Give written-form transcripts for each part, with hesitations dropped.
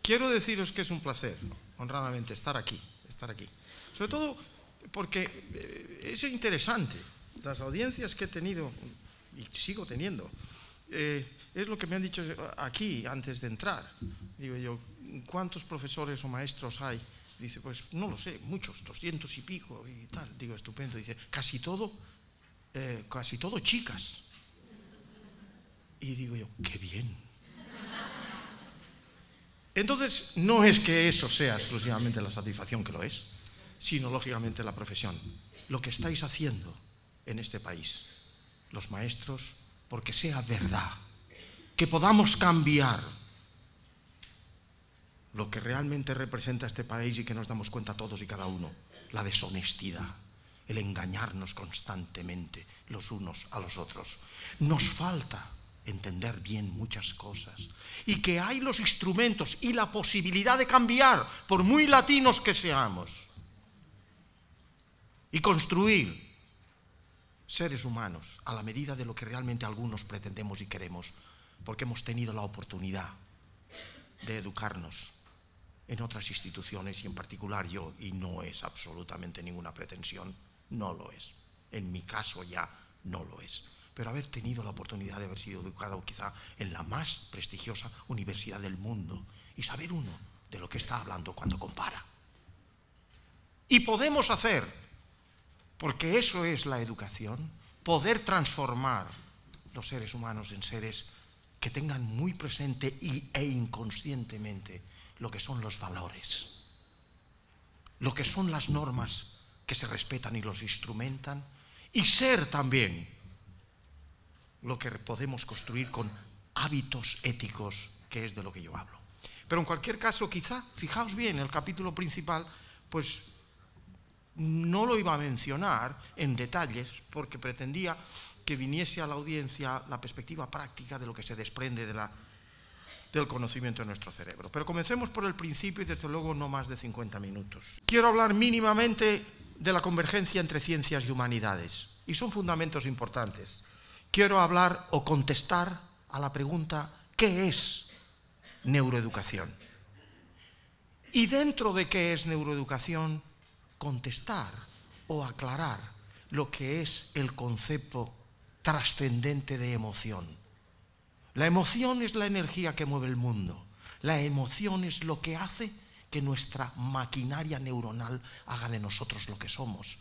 quiero deciros que es un placer, honradamente, estar aquí. Sobre todo porque es interesante. Las audiencias que he tenido, y sigo teniendo, es lo que me han dicho aquí antes de entrar. Digo yo, ¿cuántos profesores o maestros hay? Dice, pues no lo sé, muchos, 200 y pico y tal. Digo, estupendo. Dice, casi todo chicas. Y digo yo, qué bien. Entonces, no es que eso sea exclusivamente la satisfacción, que lo es, sino lógicamente la profesión. Lo que estáis haciendo en este país, los maestros, porque sea verdad, que podamos cambiar lo que realmente representa este país y que nos damos cuenta todos y cada uno, la deshonestidad, el engañarnos constantemente los unos a los otros. Nos falta entender bien muchas cosas y que hay los instrumentos y la posibilidad de cambiar, por muy latinos que seamos, y construir seres humanos a la medida de lo que realmente algunos pretendemos y queremos, porque hemos tenido la oportunidad de educarnos en otras instituciones y en particular yo, y no es absolutamente ninguna pretensión, no lo es. En mi caso ya no lo es. Pero haber tenido la oportunidad de haber sido educado quizá en la más prestigiosa universidad del mundo y saber uno de lo que está hablando cuando compara. Y podemos hacer, porque eso es la educación, poder transformar los seres humanos en seres que tengan muy presente e inconscientemente lo que son los valores, lo que son las normas que se respetan y los instrumentan, y ser también lo que podemos construir con hábitos éticos, que es de lo que yo hablo. Pero en cualquier caso, quizá, fijaos bien, el capítulo principal, pues no lo iba a mencionar en detalles, porque pretendía que viniese a la audiencia la perspectiva práctica de lo que se desprende del conocimiento de nuestro cerebro. Pero comencemos por el principio y desde luego no más de 50 minutos. Quiero hablar mínimamente de la convergencia entre ciencias y humanidades, y son fundamentos importantes. Quiero hablar o contestar a la pregunta, ¿qué es neuroeducación? Y dentro de qué es neuroeducación, contestar o aclarar lo que es el concepto trascendente de emoción. La emoción es la energía que mueve el mundo. La emoción es lo que hace que nuestra maquinaria neuronal haga de nosotros lo que somos,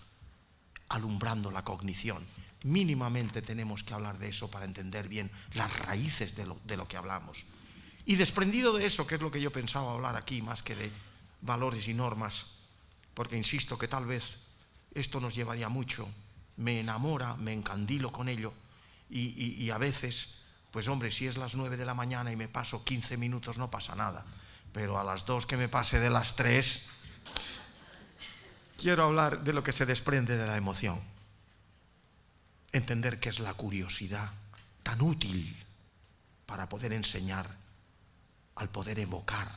alumbrando la cognición. Mínimamente tenemos que hablar de eso para entender bien las raíces de lo que hablamos. Y desprendido de eso, que es lo que yo pensaba hablar aquí, más que de valores y normas, porque insisto que tal vez esto nos llevaría mucho, me enamora, me encandilo con ello, y a veces, pues hombre, si es las 9 de la mañana y me paso 15 minutos no pasa nada, pero a las 2 que me pase de las 3, quiero hablar de lo que se desprende de la emoción. Entender qué es la curiosidad, tan útil para poder enseñar, al poder evocar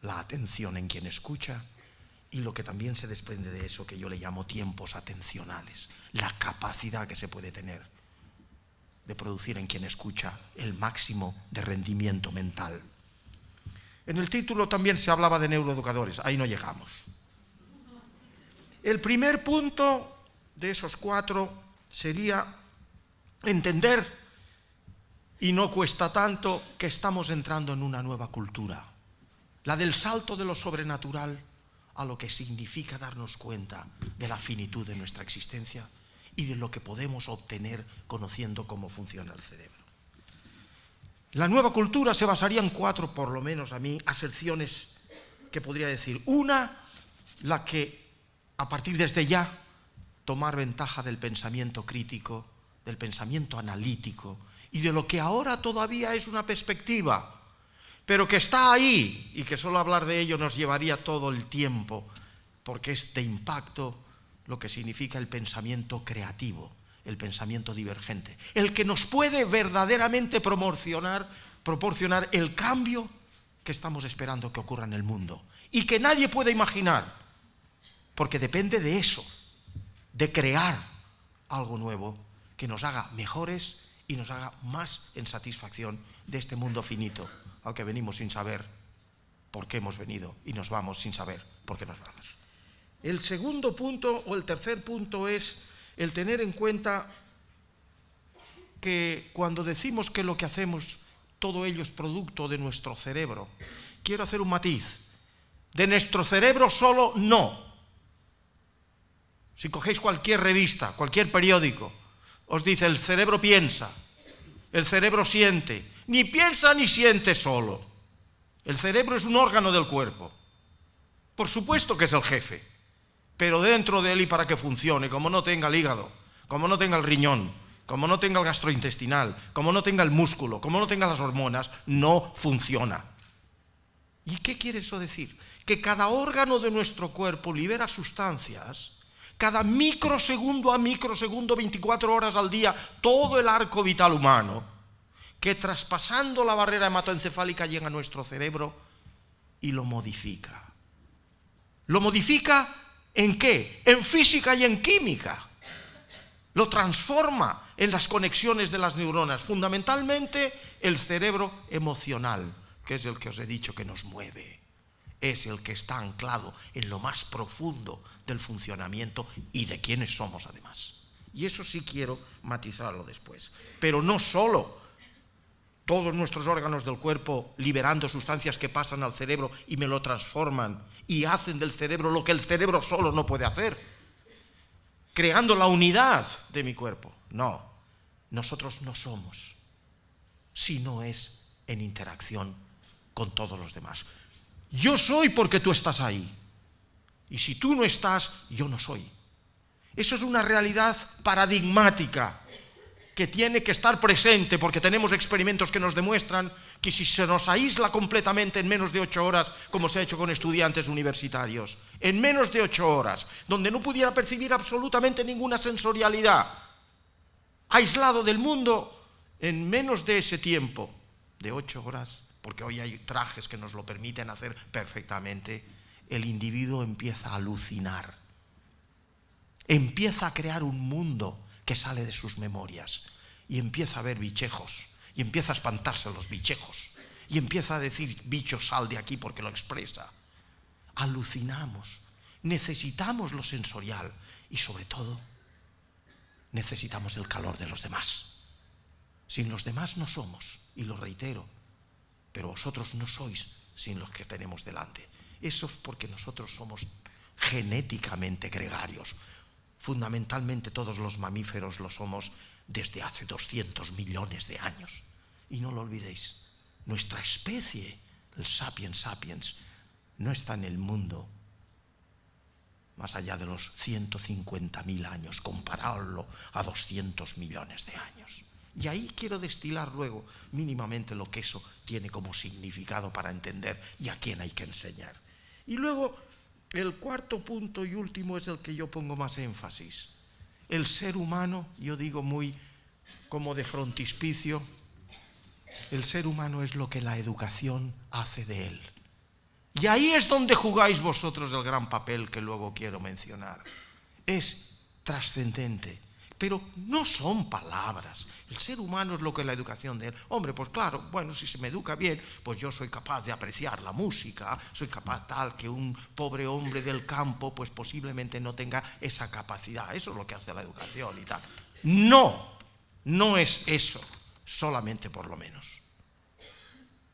la atención en quien escucha, y lo que también se desprende de eso que yo le llamo tiempos atencionales, la capacidad que se puede tener de producir en quien escucha el máximo de rendimiento mental. En el título también se hablaba de neuroeducadores, ahí no llegamos. El primer punto de esos 4 sería entender, y no cuesta tanto, que estamos entrando en una nueva cultura, la del salto de lo sobrenatural a lo que significa darnos cuenta de la finitud de nuestra existencia y de lo que podemos obtener conociendo cómo funciona el cerebro. La nueva cultura se basaría en 4, por lo menos a mí, aserciones que podría decir. Una, la que a partir desde ya tomar ventaja del pensamiento crítico, del pensamiento analítico y de lo que ahora todavía es una perspectiva, pero que está ahí y que solo hablar de ello nos llevaría todo el tiempo, porque es de impacto lo que significa el pensamiento creativo, el pensamiento divergente, el que nos puede verdaderamente proporcionar el cambio que estamos esperando que ocurra en el mundo y que nadie puede imaginar, porque depende de eso, de crear algo nuevo que nos haga mejores y nos haga más en satisfacción de este mundo finito al que venimos sin saber por qué hemos venido y nos vamos sin saber por qué nos vamos. El segundo punto o el tercer punto es el tener en cuenta que cuando decimos que lo que hacemos, todo ello es producto de nuestro cerebro, quiero hacer un matiz. De nuestro cerebro solo no. Si cogéis cualquier revista, cualquier periódico, os dice el cerebro piensa, el cerebro siente. Ni piensa ni siente solo. El cerebro es un órgano del cuerpo. Por supuesto que es el jefe, pero dentro de él y para que funcione, como no tenga el hígado, como no tenga el riñón, como no tenga el gastrointestinal, como no tenga el músculo, como no tenga las hormonas, no funciona. ¿Y qué quiere eso decir? Que cada órgano de nuestro cuerpo libera sustancias, cada microsegundo a microsegundo, 24 horas al día, todo el arco vital humano, que traspasando la barrera hematoencefálica llega a nuestro cerebro y lo modifica. ¿Lo modifica en qué? En física y en química. Lo transforma en las conexiones de las neuronas, fundamentalmente el cerebro emocional, que es el que os he dicho que nos mueve. Es el que está anclado en lo más profundo del funcionamiento y de quiénes somos además. Y eso sí quiero matizarlo después. Pero no solo todos nuestros órganos del cuerpo liberando sustancias que pasan al cerebro y me lo transforman y hacen del cerebro lo que el cerebro solo no puede hacer, creando la unidad de mi cuerpo. No, nosotros no somos, si no es en interacción con todos los demás. Yo soy porque tú estás ahí. Y si tú no estás, yo no soy. Eso es una realidad paradigmática que tiene que estar presente, porque tenemos experimentos que nos demuestran que si se nos aísla completamente en menos de 8 horas, como se ha hecho con estudiantes universitarios, en menos de 8 horas, donde no pudiera percibir absolutamente ninguna sensorialidad, aislado del mundo, en menos de ese tiempo, de 8 horas, porque hoy hay trajes que nos lo permiten hacer perfectamente, el individuo empieza a alucinar, empieza a crear un mundo que sale de sus memorias y empieza a ver bichejos y empieza a espantarse los bichejos y empieza a decir: bicho, sal de aquí, porque lo expresa. Alucinamos, necesitamos lo sensorial y sobre todo necesitamos el calor de los demás. Sin los demás no somos, y lo reitero, pero vosotros no sois sin los que tenemos delante. Eso es porque nosotros somos genéticamente gregarios. Fundamentalmente todos los mamíferos lo somos desde hace 200 millones de años. Y no lo olvidéis, nuestra especie, el sapiens sapiens, no está en el mundo más allá de los 150.000 años, compararlo a 200 millones de años. Y ahí quiero destilar luego mínimamente lo que eso tiene como significado para entender y a quién hay que enseñar. Y luego el cuarto punto y último es el que yo pongo más énfasis. El ser humano, yo digo muy como de frontispicio, el ser humano es lo que la educación hace de él. Y ahí es donde jugáis vosotros el gran papel que luego quiero mencionar. Es trascendente, pero no son palabras. El ser humano es lo que la educación de él. Hombre, pues claro, bueno, si se me educa bien, pues yo soy capaz de apreciar la música, soy capaz tal que un pobre hombre del campo, pues posiblemente no tenga esa capacidad. Eso es lo que hace la educación y tal. No, no es eso, solamente por lo menos.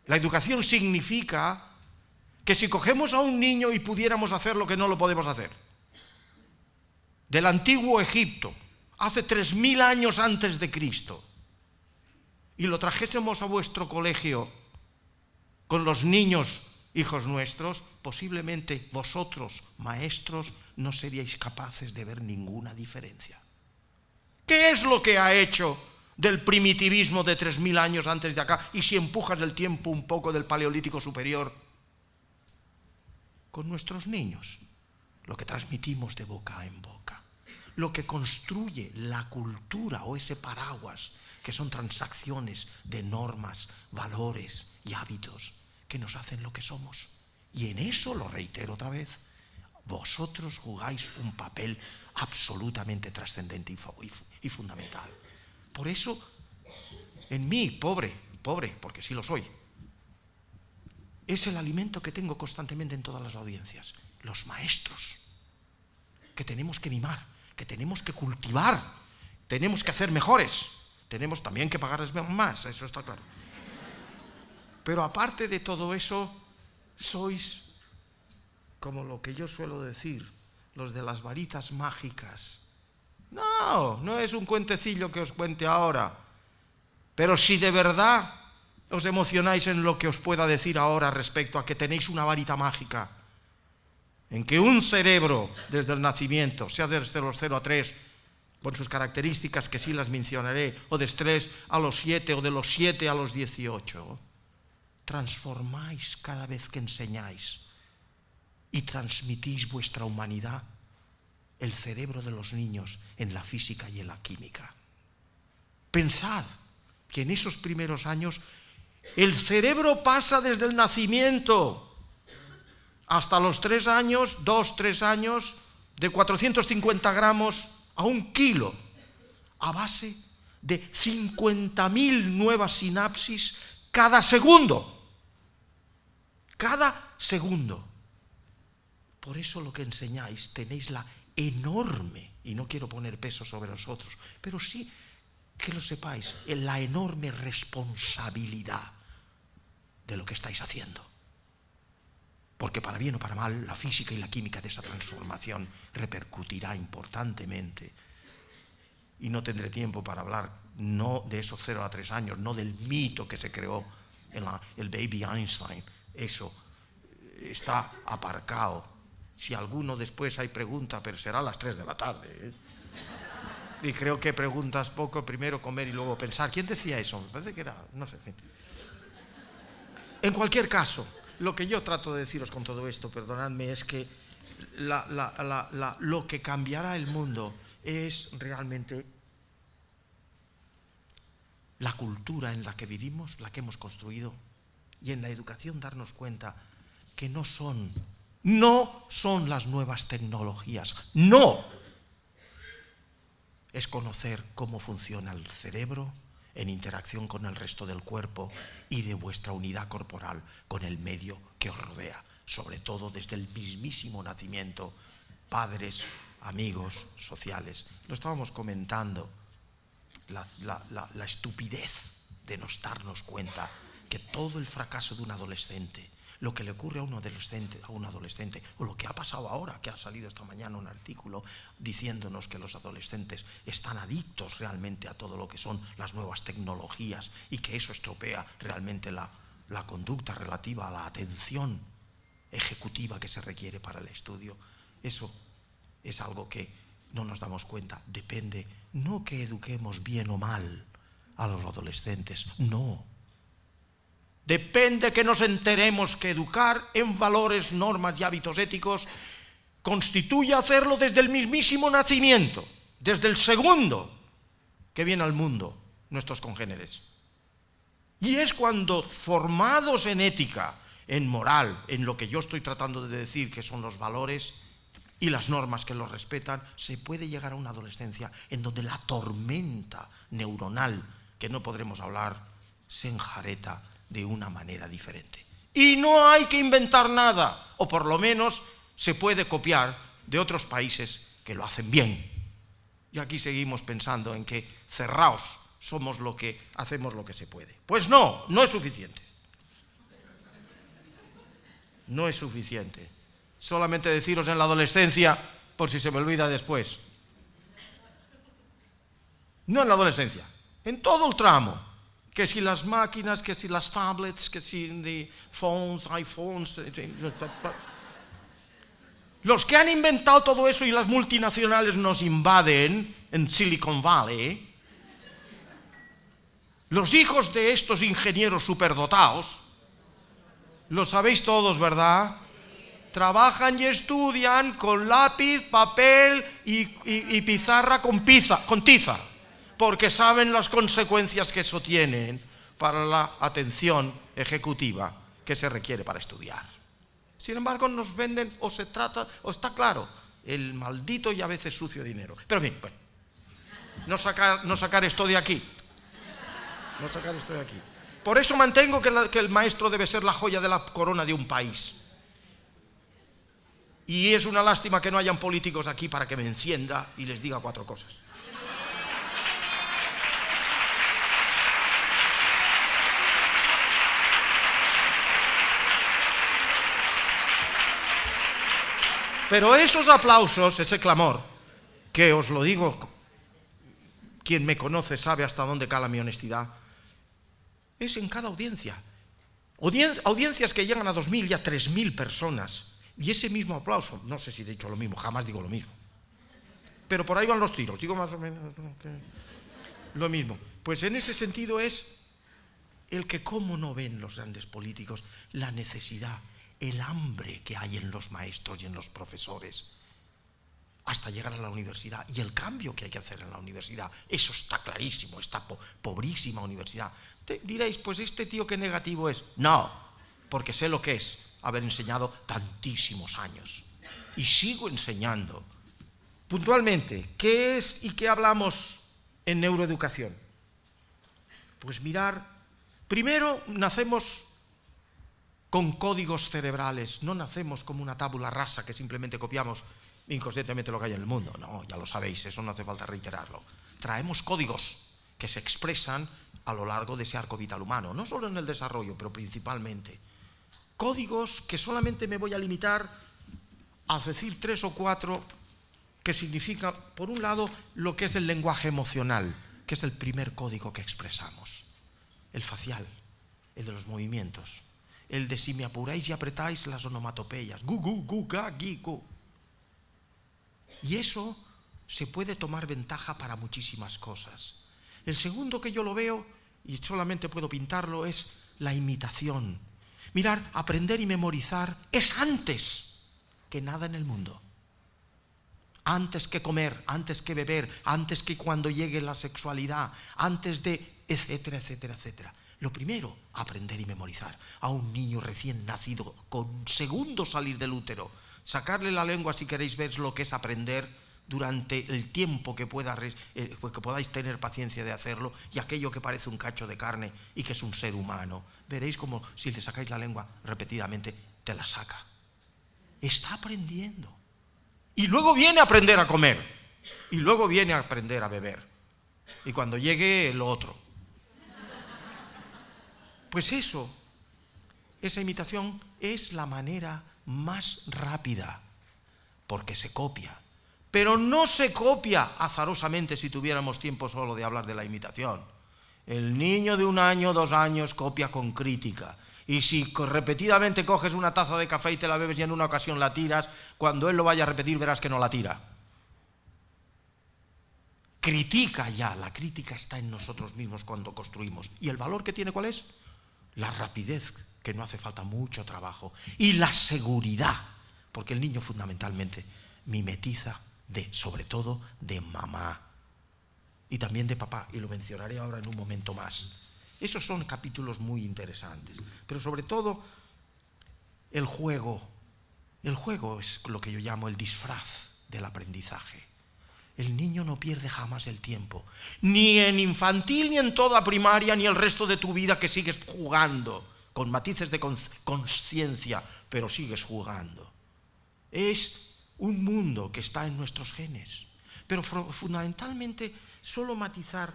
La educación significa que si cogemos a un niño y pudiéramos hacer lo que no lo podemos hacer, del antiguo Egipto, hace 3000 años antes de Cristo, y lo trajésemos a vuestro colegio con los niños, hijos nuestros, posiblemente vosotros, maestros, no seríais capaces de ver ninguna diferencia. ¿Qué es lo que ha hecho del primitivismo de 3000 años antes de acá? Y si empujas el tiempo un poco del Paleolítico Superior, con nuestros niños, lo que transmitimos de boca en boca, lo que construye la cultura o ese paraguas, que son transacciones de normas, valores y hábitos que nos hacen lo que somos. Y en eso, lo reitero otra vez, vosotros jugáis un papel absolutamente trascendente y fundamental. Por eso, en mí, pobre, porque sí lo soy, es el alimento que tengo constantemente en todas las audiencias. Los maestros, que tenemos que mimar, que tenemos que cultivar, tenemos que hacer mejores, tenemos también que pagarles más, eso está claro. Pero aparte de todo eso, sois, como lo que yo suelo decir, los de las varitas mágicas. No, no es un cuentecillo que os cuente ahora, pero si de verdad os emocionáis en lo que os pueda decir ahora respecto a que tenéis una varita mágica, en que un cerebro desde el nacimiento, sea desde los 0 a 3, con sus características que sí las mencionaré, o de 3 a los 7 o de los 7 a los 18, transformáis cada vez que enseñáis y transmitís vuestra humanidad, el cerebro de los niños en la física y en la química. Pensad que en esos primeros años el cerebro pasa desde el nacimiento hasta los 3 años, 2-3 años, de 450 gramos a 1 kilo, a base de 50.000 nuevas sinapsis cada segundo. Cada segundo. Por eso lo que enseñáis tenéis la enorme, y no quiero poner peso sobre vosotros, pero sí que lo sepáis, la enorme responsabilidad de lo que estáis haciendo. Porque para bien o para mal, la física y la química de esa transformación repercutirá importantemente. Y no tendré tiempo para hablar no de esos 0 a 3 años, no del mito que se creó en el Baby Einstein. Eso está aparcado. Si alguno después hay pregunta, pero será a las 3 de la tarde, ¿eh? Y creo que preguntas poco, primero comer y luego pensar. ¿Quién decía eso? Me parece que era, no sé, en fin. En cualquier caso, lo que yo trato de deciros con todo esto, perdonadme, es que lo que cambiará el mundo es realmente la cultura en la que vivimos, la que hemos construido, y en la educación darnos cuenta que no son las nuevas tecnologías, no. Es conocer cómo funciona el cerebro en interacción con el resto del cuerpo y de vuestra unidad corporal con el medio que os rodea, sobre todo desde el mismísimo nacimiento, padres, amigos, sociales. Lo estábamos comentando, la estupidez de no darnos cuenta que todo el fracaso de un adolescente, lo que le ocurre a un adolescente, o lo que ha pasado ahora, que ha salido esta mañana un artículo diciéndonos que los adolescentes están adictos realmente a todo lo que son las nuevas tecnologías y que eso estropea realmente la conducta relativa a la atención ejecutiva que se requiere para el estudio. Eso es algo que no nos damos cuenta. Depende, no que eduquemos bien o mal a los adolescentes, no. Depende que nos enteremos que educar en valores, normas y hábitos éticos constituye hacerlo desde el mismísimo nacimiento, desde el segundo que viene al mundo, nuestros congéneres. Y es cuando, formados en ética, en moral, en lo que yo estoy tratando de decir que son los valores y las normas que los respetan, se puede llegar a una adolescencia en donde la tormenta neuronal, que no podremos hablar, se enjareta de una manera diferente. Y no hay que inventar nada, o por lo menos se puede copiar de otros países que lo hacen bien. Y aquí seguimos pensando en que cerraos, somos lo que hacemos lo que se puede. Pues no, no es suficiente. No es suficiente. Solamente deciros en la adolescencia, por si se me olvida después. No en la adolescencia, en todo el tramo. Que si las máquinas, que si las tablets, que si the phones, iPhones. Los que han inventado todo eso y las multinacionales nos invaden en Silicon Valley, los hijos de estos ingenieros superdotados, lo sabéis todos, ¿verdad? Trabajan y estudian con lápiz, papel y pizarra con tiza, porque saben las consecuencias que eso tiene para la atención ejecutiva que se requiere para estudiar. Sin embargo, nos venden, o está claro, el maldito y a veces sucio dinero. Pero en fin, bueno, no sacar esto de aquí. No sacar esto de aquí. Por eso mantengo que el maestro debe ser la joya de la corona de un país. Y es una lástima que no hayan políticos aquí para que me encienda y les diga 4 cosas. Pero esos aplausos, ese clamor, que os lo digo, quien me conoce sabe hasta dónde cala mi honestidad, es en cada audiencia. Audiencias que llegan a 2.000 y a 3.000 personas. Y ese mismo aplauso, no sé si he dicho lo mismo, jamás digo lo mismo. Pero por ahí van los tiros, digo más o menos lo mismo. Pues en ese sentido es el que cómo no ven los grandes políticos la necesidad, el hambre que hay en los maestros y en los profesores hasta llegar a la universidad y el cambio que hay que hacer en la universidad. Eso está clarísimo, esta pobrísima universidad. Diréis, pues este tío qué negativo es. No, porque sé lo que es haber enseñado tantísimos años y sigo enseñando. Puntualmente, ¿qué es y qué hablamos en neuroeducación? Pues mirar, primero nacemos con códigos cerebrales, no nacemos como una tabula rasa que simplemente copiamos inconscientemente lo que hay en el mundo. No, ya lo sabéis, eso no hace falta reiterarlo. Traemos códigos que se expresan a lo largo de ese arco vital humano, no solo en el desarrollo, pero principalmente. Códigos que solamente me voy a limitar a decir 3 o 4 que significan, por un lado, lo que es el lenguaje emocional, que es el primer código que expresamos. El facial, el de los movimientos, el de si me apuráis y apretáis las onomatopeyas, gu, gu, gu, ga, gi, gu. Y eso se puede tomar ventaja para muchísimas cosas. El segundo que yo lo veo, y solamente puedo pintarlo, es la imitación. Mirar, aprender y memorizar es antes que nada en el mundo. Antes que comer, antes que beber, antes que cuando llegue la sexualidad, antes de etcétera, etcétera, etcétera. Lo primero, aprender y memorizar. A un niño recién nacido, con segundos salir del útero, sacarle la lengua si queréis ver lo que es aprender durante el tiempo que podáis tener paciencia de hacerlo, y aquello que parece un cacho de carne y que es un ser humano. Veréis como si le sacáis la lengua repetidamente, te la saca. Está aprendiendo. Y luego viene a aprender a comer. Y luego viene a aprender a beber. Y cuando llegue lo otro. Pues eso, esa imitación es la manera más rápida, porque se copia. Pero no se copia azarosamente si tuviéramos tiempo solo de hablar de la imitación. El niño de 1 año, 2 años copia con crítica. Y si repetidamente coges una taza de café y te la bebes y en una ocasión la tiras, cuando él lo vaya a repetir verás que no la tira. Critica ya, la crítica está en nosotros mismos cuando construimos. ¿Y el valor que tiene cuál es? La rapidez, que no hace falta mucho trabajo. Y la seguridad, porque el niño fundamentalmente mimetiza sobre todo de mamá y también de papá, y lo mencionaré ahora en un momento más. Esos son capítulos muy interesantes, pero sobre todo el juego. El juego es lo que yo llamo el disfraz del aprendizaje. El niño no pierde jamás el tiempo, ni en infantil, ni en toda primaria, ni el resto de tu vida, que sigues jugando, con matices de conciencia, pero sigues jugando. Es un mundo que está en nuestros genes, pero fundamentalmente solo matizar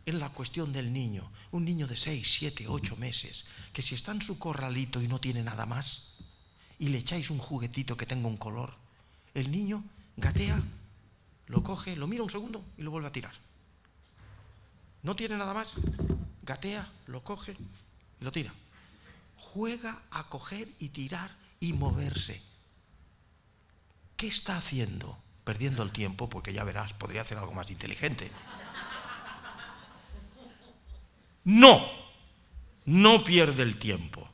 en la cuestión del niño. Un niño de 6, 7, 8 meses, que si está en su corralito y no tiene nada más, y le echáis un juguetito que tenga un color, el niño gatea, lo coge, lo mira un segundo y lo vuelve a tirar. No tiene nada más, gatea, lo coge y lo tira. Juega a coger y tirar y moverse. ¿Qué está haciendo? Perdiendo el tiempo, porque ya verás, podría hacer algo más inteligente. No pierde el tiempo.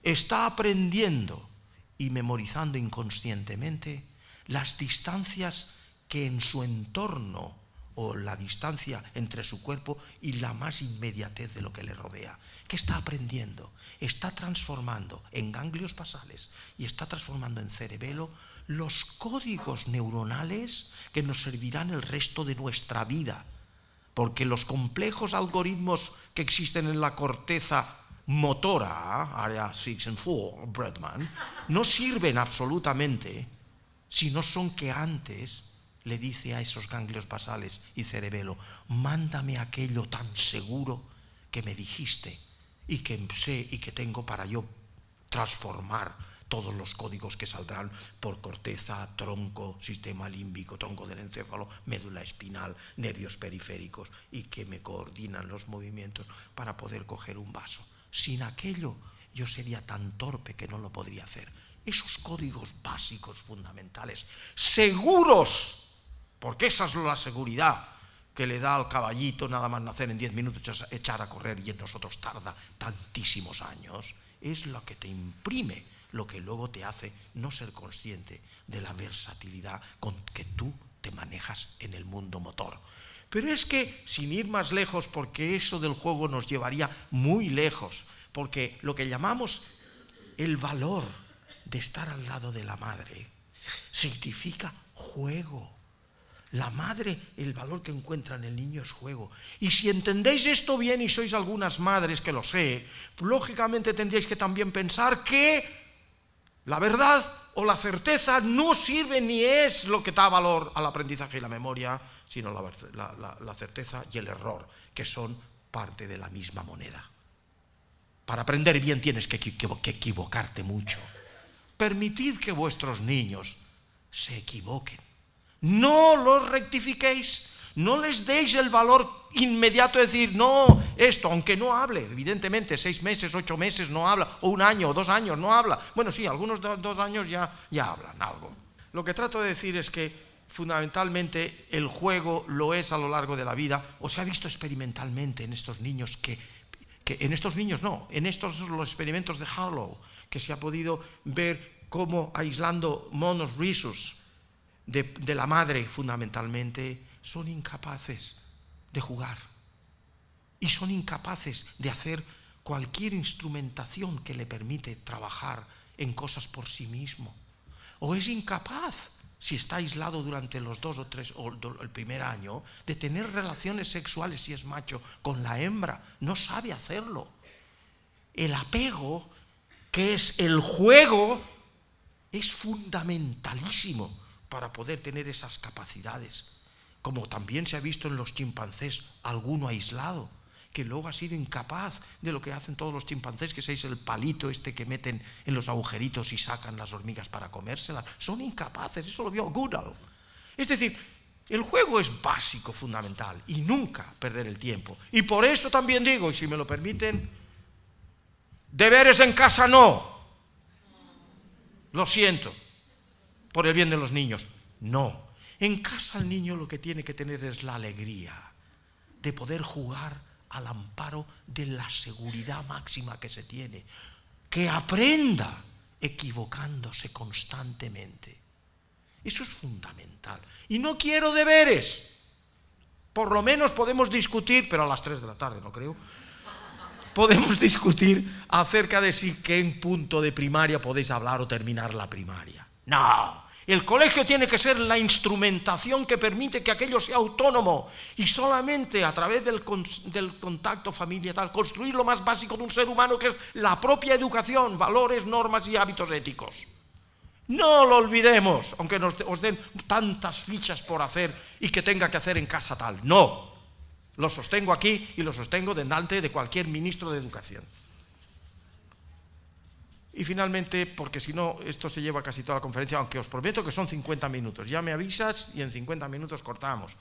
Está aprendiendo y memorizando inconscientemente las distancias que en su entorno, o la distancia entre su cuerpo y la más inmediatez de lo que le rodea. ¿Qué está aprendiendo? Está transformando en ganglios basales y está transformando en cerebelo los códigos neuronales que nos servirán el resto de nuestra vida, porque los complejos algoritmos que existen en la corteza motora, área 6 and 4, Bradman, no sirven absolutamente si no son que antes le dice a esos ganglios basales y cerebelo, mándame aquello tan seguro que me dijiste y que sé y que tengo para yo transformar todos los códigos que saldrán por corteza, tronco, sistema límbico, tronco del encéfalo, médula espinal, nervios periféricos y que me coordinan los movimientos para poder coger un vaso. Sin aquello yo sería tan torpe que no lo podría hacer. Esos códigos básicos fundamentales, seguros, porque esa es la seguridad que le da al caballito nada más nacer en 10 minutos echar a correr y en nosotros tarda tantísimos años, es lo que te imprime, lo que luego te hace no ser consciente de la versatilidad con que tú te manejas en el mundo motor. Pero es que, sin ir más lejos, porque eso del juego nos llevaría muy lejos, porque lo que llamamos el valor de estar al lado de la madre significa juego. La madre, el valor que encuentra en el niño es juego. Y si entendéis esto bien y sois algunas madres, que lo sé, lógicamente tendréis que también pensar que la verdad o la certeza no sirve ni es lo que da valor al aprendizaje y la memoria, sino la certeza y el error, que son parte de la misma moneda. Para aprender bien tienes que equivocarte mucho. Permitid que vuestros niños se equivoquen. No los rectifiquéis, no les deis el valor inmediato de decir, no, esto, aunque no hable, evidentemente, 6 meses, 8 meses no habla, o 1 año o 2 años no habla. Bueno, sí, algunos 2 años ya hablan algo. Lo que trato de decir es que fundamentalmente el juego lo es a lo largo de la vida, o se ha visto experimentalmente en estos niños en estos los experimentos de Harlow, que se ha podido ver cómo aislando monos rhesus de la madre fundamentalmente, son incapaces de jugar y son incapaces de hacer cualquier instrumentación que le permite trabajar en cosas por sí mismo, o es incapaz, si está aislado durante los 2 o 3 o el primer año, de tener relaciones sexuales si es macho con la hembra, no sabe hacerlo. El apego, que es el juego, es fundamentalísimo para poder tener esas capacidades, como también se ha visto en los chimpancés, alguno aislado, que luego ha sido incapaz de lo que hacen todos los chimpancés, que es el palito este que meten en los agujeritos y sacan las hormigas para comérselas. Son incapaces, eso lo vio Goodall. Es decir, el juego es básico, fundamental, y nunca perder el tiempo. Y por eso también digo, y si me lo permiten, deberes en casa no. Lo siento, por el bien de los niños, no. En casa el niño lo que tiene que tener es la alegría de poder jugar al amparo de la seguridad máxima que se tiene, que aprenda equivocándose constantemente. Eso es fundamental. Y no quiero deberes. Por lo menos podemos discutir, pero a las 3 de la tarde, no creo. Podemos discutir acerca de si qué punto de primaria podéis hablar o terminar la primaria. No. El colegio tiene que ser la instrumentación que permite que aquello sea autónomo y solamente a través del contacto familia tal, construir lo más básico de un ser humano, que es la propia educación, valores, normas y hábitos éticos. No lo olvidemos, aunque os den tantas fichas por hacer y que tenga que hacer en casa tal. No, lo sostengo aquí y lo sostengo delante de cualquier ministro de educación. Y finalmente, porque si no, esto se lleva casi toda la conferencia, aunque os prometo que son 50 minutos. Ya me avisas y en 50 minutos cortamos.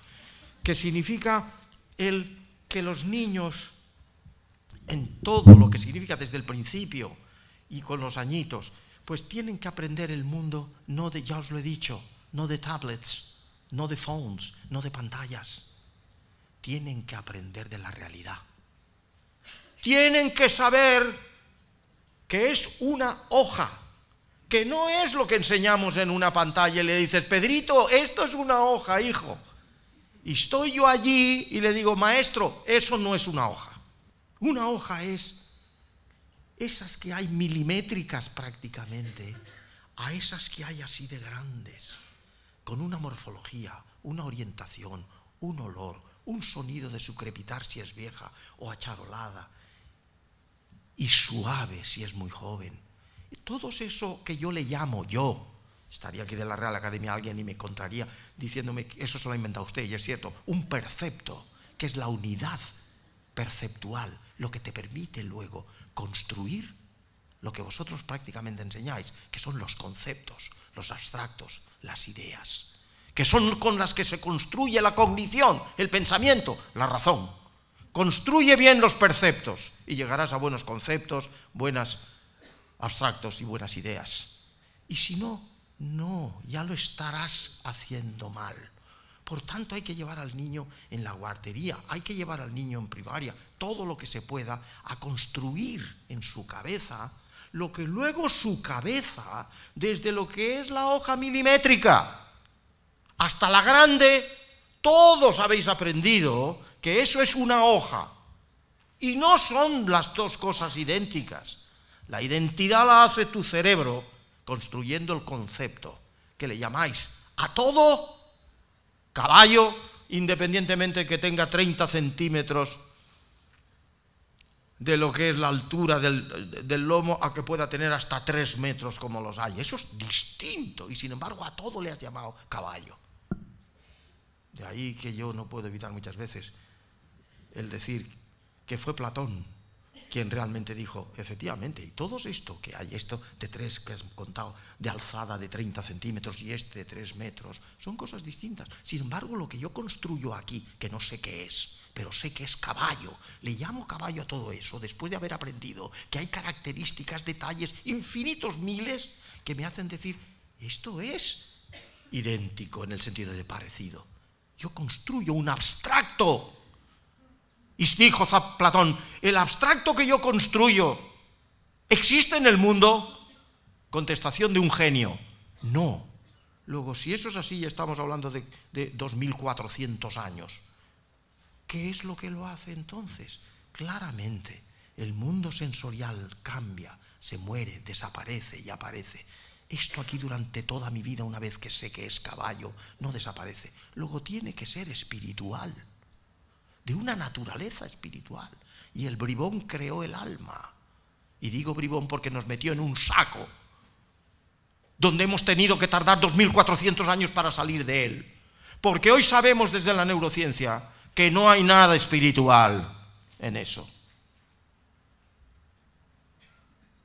Que significa que los niños, en todo lo que significa desde el principio y con los añitos, pues tienen que aprender el mundo, no de, ya os lo he dicho, no de tablets, no de phones, no de pantallas. Tienen que aprender de la realidad. Tienen que saber que es una hoja, que no es lo que enseñamos en una pantalla y le dices, Pedrito, esto es una hoja, hijo. Y estoy yo allí y le digo, maestro, eso no es una hoja. Una hoja es esas que hay milimétricas prácticamente, a esas que hay así de grandes, con una morfología, una orientación, un olor, un sonido de su crepitar si es vieja o acharolada. y suave si es muy joven. Y todo eso que yo le llamo yo, estaría aquí de la Real Academia alguien y me contaría diciéndome que eso se lo ha inventado usted, y es cierto, un percepto, que es la unidad perceptual, lo que te permite luego construir lo que vosotros prácticamente enseñáis, que son los conceptos, los abstractos, las ideas, que son con las que se construye la cognición, el pensamiento, la razón. Construye bien los perceptos y llegarás a buenos conceptos, buenos abstractos y buenas ideas. Y si no, no, ya lo estarás haciendo mal. Por tanto, hay que llevar al niño en la guardería, hay que llevar al niño en primaria, todo lo que se pueda, a construir en su cabeza lo que luego su cabeza, desde lo que es la hoja milimétrica hasta la grande, todos habéis aprendido que eso es una hoja. Y no son las dos cosas idénticas. La identidad la hace tu cerebro construyendo el concepto que le llamáis a todo caballo, independientemente que tenga 30 centímetros de lo que es la altura del lomo, a que pueda tener hasta 3 metros como los hay. Eso es distinto, y sin embargo a todo le has llamado caballo. De ahí que yo no puedo evitar muchas veces el decir que fue Platón quien realmente dijo, efectivamente, y todo esto que hay, esto de 3 que has contado, de alzada de 30 centímetros y este de 3 metros, son cosas distintas. Sin embargo, lo que yo construyo aquí, que no sé qué es, pero sé que es caballo, le llamo caballo a todo eso, después de haber aprendido que hay características, detalles, infinitos miles, que me hacen decir, esto es idéntico en el sentido de parecido. Yo construyo un abstracto. Y dijo Platón, ¿el abstracto que yo construyo existe en el mundo? Contestación de un genio, no. Luego, si eso es así, ya estamos hablando de 2400 años. ¿Qué es lo que lo hace entonces? Claramente, el mundo sensorial cambia, se muere, desaparece y aparece. Esto aquí durante toda mi vida, una vez que sé que es caballo, no desaparece. Luego tiene que ser espiritual, de una naturaleza espiritual. Y el bribón creó el alma. Y digo bribón porque nos metió en un saco donde hemos tenido que tardar 2400 años para salir de él. Porque hoy sabemos desde la neurociencia que no hay nada espiritual en eso.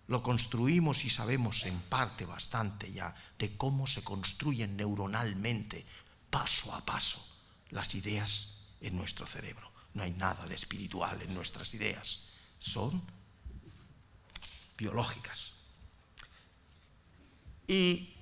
Lo construimos y sabemos en parte bastante ya de cómo se construyen neuronalmente, paso a paso, las ideas en nuestro cerebro. No hay nada de espiritual en nuestras ideas, son biológicas. Y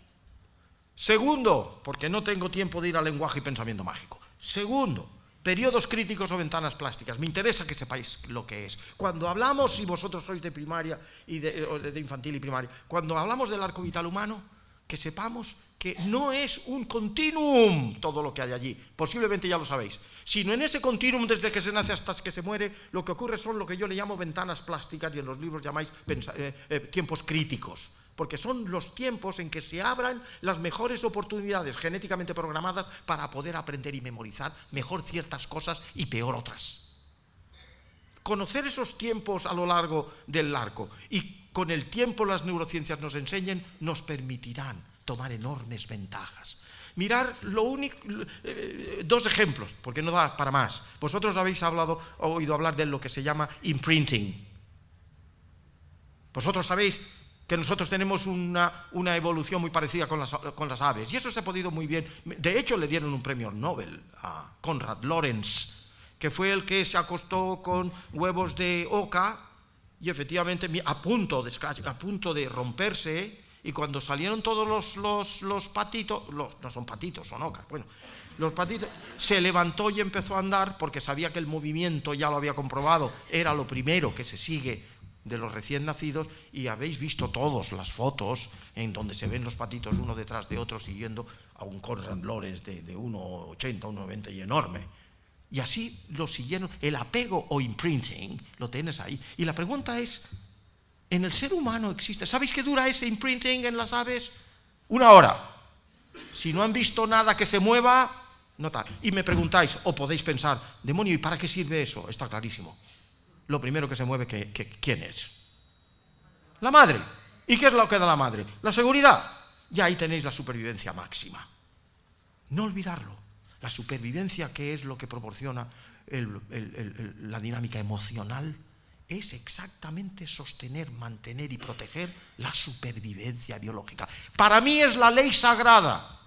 segundo, porque no tengo tiempo de ir al lenguaje y pensamiento mágico. Segundo, periodos críticos o ventanas plásticas. Me interesa que sepáis lo que es. Cuando hablamos, si vosotros sois de primaria y de infantil y primaria, cuando hablamos del arco vital humano, que sepamos que no es un continuum todo lo que hay allí, posiblemente ya lo sabéis, sino en ese continuum desde que se nace hasta que se muere, lo que ocurre son lo que yo le llamo ventanas plásticas y en los libros llamáis tiempos críticos, porque son los tiempos en que se abran las mejores oportunidades genéticamente programadas para poder aprender y memorizar mejor ciertas cosas y peor otras. Conocer esos tiempos a lo largo del arco y con el tiempo las neurociencias nos enseñen, nos permitirán tomar enormes ventajas. Mirar dos ejemplos, porque no da para más. Vosotros habéis oído hablar de lo que se llama imprinting. Vosotros sabéis que nosotros tenemos una evolución muy parecida con las aves, y eso se ha podido muy bien. De hecho, le dieron un premio Nobel a Konrad Lorenz, que fue el que se acostó con huevos de oca, y efectivamente a punto de romperse, y cuando salieron todos los patitos, no son patitos, son ocas, bueno, los patitos, se levantó y empezó a andar, porque sabía que el movimiento, ya lo había comprobado, era lo primero que se sigue de los recién nacidos, y habéis visto todas las fotos en donde se ven los patitos uno detrás de otro siguiendo a un Konrad Lorenz de 1,80, 1,90 y enorme. Y así lo siguieron. El apego o imprinting lo tienes ahí. Y la pregunta es, ¿en el ser humano existe? ¿Sabéis qué dura ese imprinting en las aves? 1 hora. Si no han visto nada que se mueva, no tal. Y me preguntáis, o podéis pensar, demonio, ¿y para qué sirve eso? Está clarísimo. Lo primero que se mueve, ¿quién es? La madre. ¿Y qué es lo que da la madre? La seguridad. Y ahí tenéis la supervivencia máxima. No olvidarlo. La supervivencia, que es lo que proporciona la dinámica emocional, es exactamente sostener, mantener y proteger la supervivencia biológica. Para mí es la ley sagrada.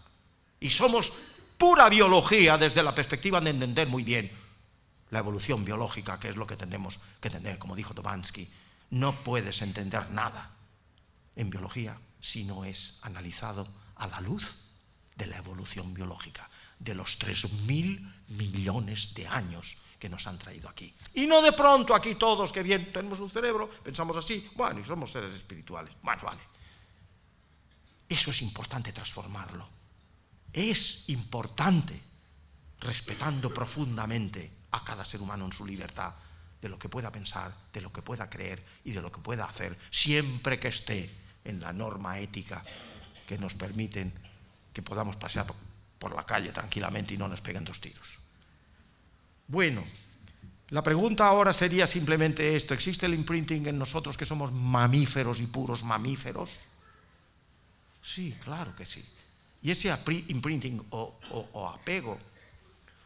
Y somos pura biología desde la perspectiva de entender muy bien la evolución biológica, que es lo que tenemos que entender. Como dijo Dobansky, no puedes entender nada en biología si no es analizado a la luz de la evolución biológica, de los 3.000 millones de años que nos han traído aquí. Y no de pronto aquí todos, que bien, tenemos un cerebro, pensamos así, bueno, y somos seres espirituales. Bueno, vale. Eso es importante transformarlo. Es importante, respetando profundamente a cada ser humano en su libertad, de lo que pueda pensar, de lo que pueda creer y de lo que pueda hacer, siempre que esté en la norma ética que nos permiten que podamos pasear por la calle tranquilamente y no nos peguen 2 tiros. Bueno, la pregunta ahora sería simplemente esto: ¿existe el imprinting en nosotros que somos mamíferos y puros mamíferos? Sí, claro que sí. Y ese imprinting o apego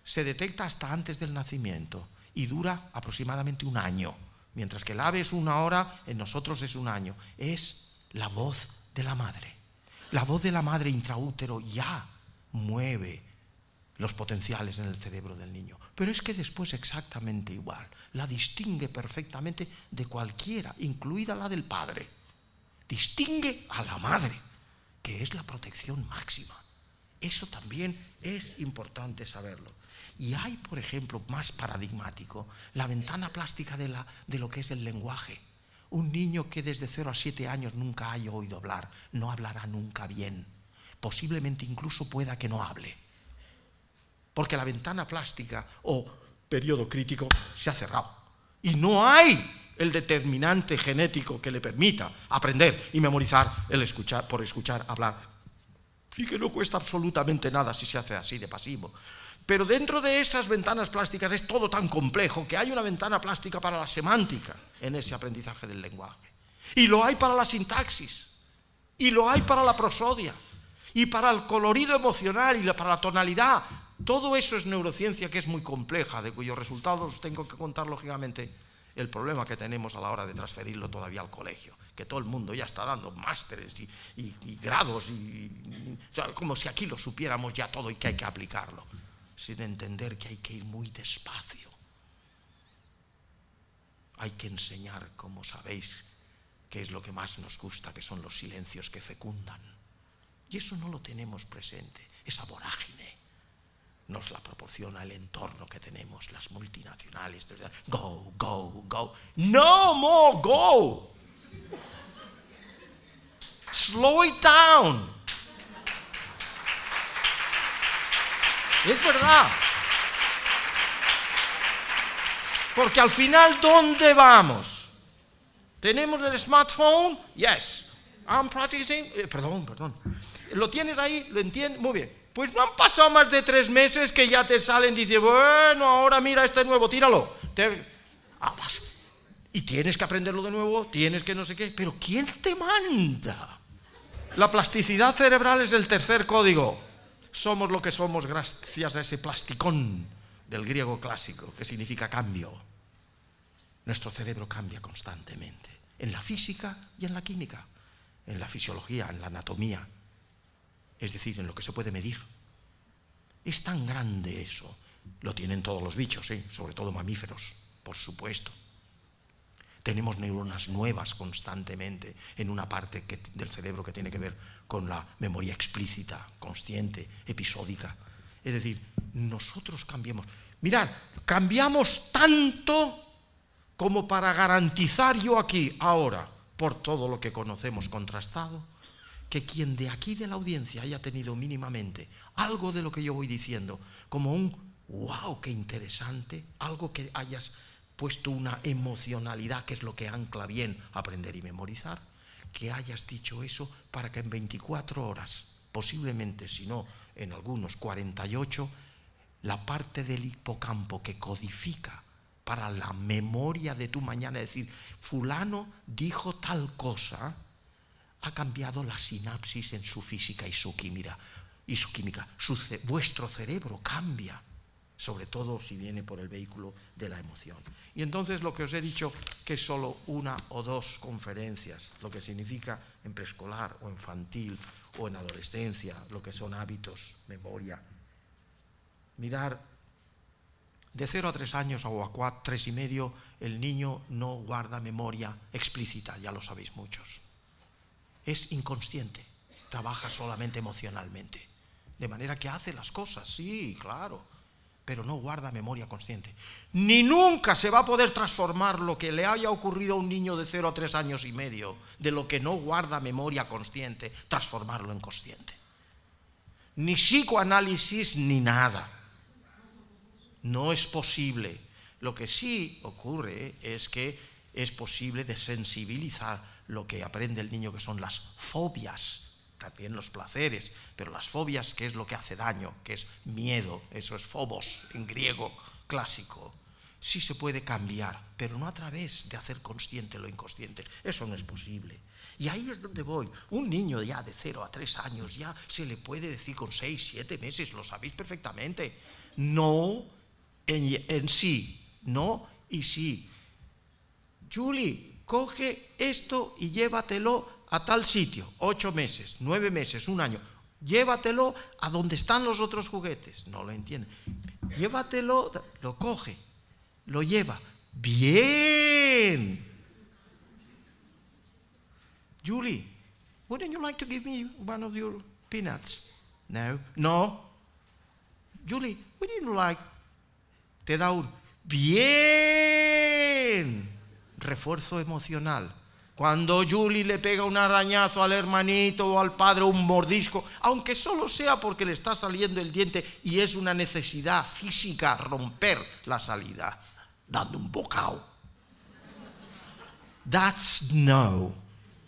se detecta hasta antes del nacimiento y dura aproximadamente 1 año. Mientras que el ave es 1 hora, en nosotros es 1 año. Es la voz de la madre. La voz de la madre intraútero ya mueve los potenciales en el cerebro del niño. Pero es que después exactamente igual. La distingue perfectamente de cualquiera, incluida la del padre. Distingue a la madre, que es la protección máxima. Eso también es importante saberlo. Y hay, por ejemplo, más paradigmático, la ventana plástica de lo que es el lenguaje. Un niño que desde 0 a 7 años nunca haya oído hablar, no hablará nunca bien. Posiblemente incluso pueda que no hable. Porque la ventana plástica o periodo crítico se ha cerrado. Y no hay el determinante genético que le permita aprender y memorizar por escuchar hablar. Y que no cuesta absolutamente nada si se hace así de pasivo. Pero dentro de esas ventanas plásticas es todo tan complejo que hay una ventana plástica para la semántica en ese aprendizaje del lenguaje. Y lo hay para la sintaxis. Y lo hay para la prosodia. Y para el colorido emocional y para la tonalidad. Todo eso es neurociencia que es muy compleja, de cuyos resultados tengo que contar lógicamente el problema que tenemos a la hora de transferirlo todavía al colegio, que todo el mundo ya está dando másteres y grados, o sea, como si aquí lo supiéramos ya todo y que hay que aplicarlo, sin entender que hay que ir muy despacio. Hay que enseñar, como sabéis, qué es lo que más nos gusta, que son los silencios que fecundan. Y eso no lo tenemos presente, esa vorágine nos la proporciona el entorno que tenemos, las multinacionales. Go, go, go. No more go. Slow it down. Es verdad. Porque al final, ¿dónde vamos? ¿Tenemos el smartphone? Yes. I'm practicing. Perdón. ¿Lo tienes ahí? ¿Lo entiendes? Muy bien. Pues no han pasado más de 3 meses que ya te salen y dicen, bueno, ahora mira este nuevo, tíralo. Y tienes que aprenderlo de nuevo, tienes que no sé qué. Pero ¿quién te manda? La plasticidad cerebral es el tercer código. Somos lo que somos gracias a ese plasticón del griego clásico, que significa cambio. Nuestro cerebro cambia constantemente, en la física y en la química, en la fisiología, en la anatomía. Es decir, en lo que se puede medir. Es tan grande eso. Lo tienen todos los bichos, sobre todo mamíferos, por supuesto. Tenemos neuronas nuevas constantemente en una parte del cerebro que tiene que ver con la memoria explícita, consciente, episódica. Es decir, nosotros cambiamos. Mirad, cambiamos tanto como para garantizar yo aquí, ahora, por todo lo que conocemos contrastado, que quien de aquí de la audiencia haya tenido mínimamente algo de lo que yo voy diciendo, como un wow, qué interesante, algo que hayas puesto una emocionalidad, que es lo que ancla bien aprender y memorizar, que hayas dicho eso para que en 24 horas, posiblemente si no en algunos 48, la parte del hipocampo que codifica para la memoria de tu mañana, decir, fulano dijo tal cosa, ha cambiado la sinapsis en su física y su química. Vuestro cerebro cambia, sobre todo si viene por el vehículo de la emoción. Y entonces lo que os he dicho, que es solo una o dos conferencias, lo que significa en preescolar o infantil o en adolescencia, lo que son hábitos, memoria. Mirar, de 0 a 3 años o a 4, 3 y medio, el niño no guarda memoria explícita, ya lo sabéis muchos. Es inconsciente, trabaja solamente emocionalmente. De manera que hace las cosas, sí, claro, pero no guarda memoria consciente. Ni nunca se va a poder transformar lo que le haya ocurrido a un niño de 0 a 3 años y medio, de lo que no guarda memoria consciente, transformarlo en consciente. Ni psicoanálisis ni nada. No es posible. Lo que sí ocurre es que es posible desensibilizar lo que aprende el niño, que son las fobias, también los placeres, pero las fobias, que es lo que hace daño, que es miedo, eso es phobos en griego clásico. Sí se puede cambiar, pero no a través de hacer consciente lo inconsciente. Eso no es posible. Y ahí es donde voy. Un niño ya de 0 a 3 años ya se le puede decir con 6, 7 meses, lo sabéis perfectamente. No en sí, no y sí. Julie, coge esto y llévatelo a tal sitio, 8 meses, 9 meses, 1 año. Llévatelo a donde están los otros juguetes. No lo entiende. Llévatelo, lo coge, lo lleva. Bien. Julie, wouldn't you like to give me one of your peanuts? No. No. Julie, wouldn't you like? Te da un bien. Refuerzo emocional. Cuando Julie le pega un arañazo al hermanito o al padre, un mordisco, aunque solo sea porque le está saliendo el diente y es una necesidad física romper la salida, dando un bocado. That's no.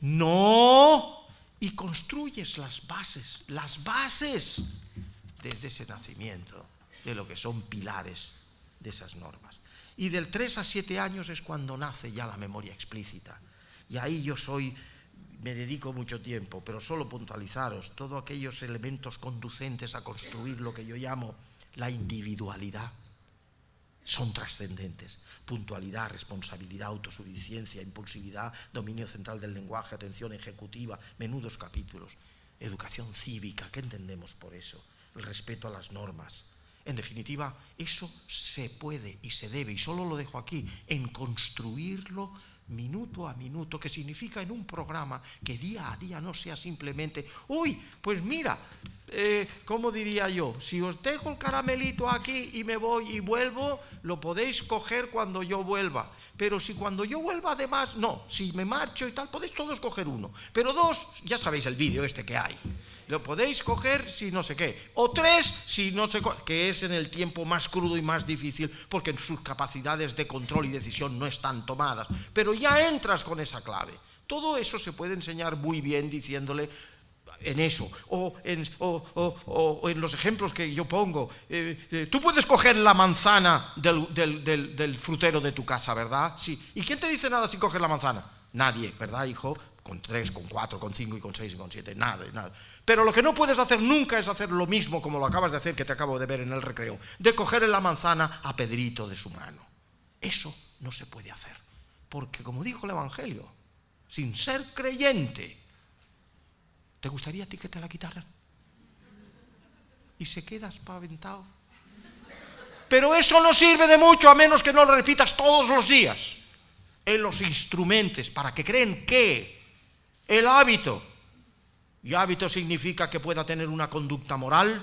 No. Y construyes las bases desde ese nacimiento, de lo que son pilares de esas normas. Y del 3 a 7 años es cuando nace ya la memoria explícita. Y ahí me dedico mucho tiempo, pero solo puntualizaros todos aquellos elementos conducentes a construir lo que yo llamo la individualidad. Son trascendentes. Puntualidad, responsabilidad, autosuficiencia, impulsividad, dominio central del lenguaje, atención ejecutiva, menudos capítulos. Educación cívica, ¿qué entendemos por eso? El respeto a las normas. En definitiva, eso se puede y se debe, y solo lo dejo aquí, en construirlo minuto a minuto, que significa en un programa que día a día no sea simplemente, uy, pues mira, ¿cómo diría yo? Si os dejo el caramelito aquí y me voy y vuelvo, lo podéis coger cuando yo vuelva. Pero si cuando yo vuelva además, no, si me marcho y tal, podéis todos coger uno. Pero 2, ya sabéis el vídeo este que hay. Lo podéis coger si no sé qué. O 3 si no sé qué, que es en el tiempo más crudo y más difícil, porque sus capacidades de control y decisión no están tomadas. Pero ya entras con esa clave. Todo eso se puede enseñar muy bien diciéndole en eso, o en los ejemplos que yo pongo. Tú puedes coger la manzana del frutero de tu casa, ¿verdad? Sí. ¿Y quién te dice nada si coges la manzana? Nadie, ¿verdad, hijo? Con 3, con 4, con 5 y con 6 y con 7, nada. Pero lo que no puedes hacer nunca es hacer lo mismo como lo acabas de hacer, que te acabo de ver en el recreo, de coger la manzana a Pedrito de su mano. Eso no se puede hacer, porque como dijo el Evangelio, sin ser creyente, ¿te gustaría a ti que te la quitaran? Y se queda espaventado. Pero eso no sirve de mucho a menos que no lo repitas todos los días en los instrumentos para que creen que el hábito, y hábito significa que pueda tener una conducta moral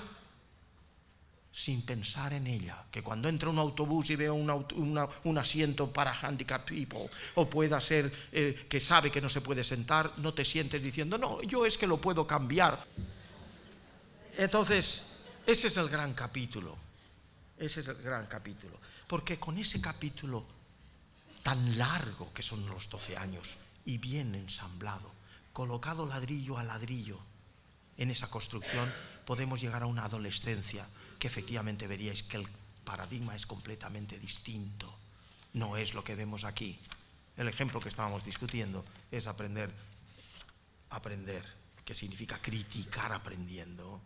sin pensar en ella, que cuando entra un autobús y vea un asiento para handicapped people, o pueda ser que sabe que no se puede sentar, no te sientes diciendo, no, yo es que lo puedo cambiar. Entonces, ese es el gran capítulo, porque con ese capítulo tan largo que son los 12 años y bien ensamblado, colocado ladrillo a ladrillo en esa construcción, podemos llegar a una adolescencia que efectivamente veríais que el paradigma es completamente distinto. no es lo que vemos aquí. El ejemplo que estábamos discutiendo es aprender, que significa criticar aprendiendo,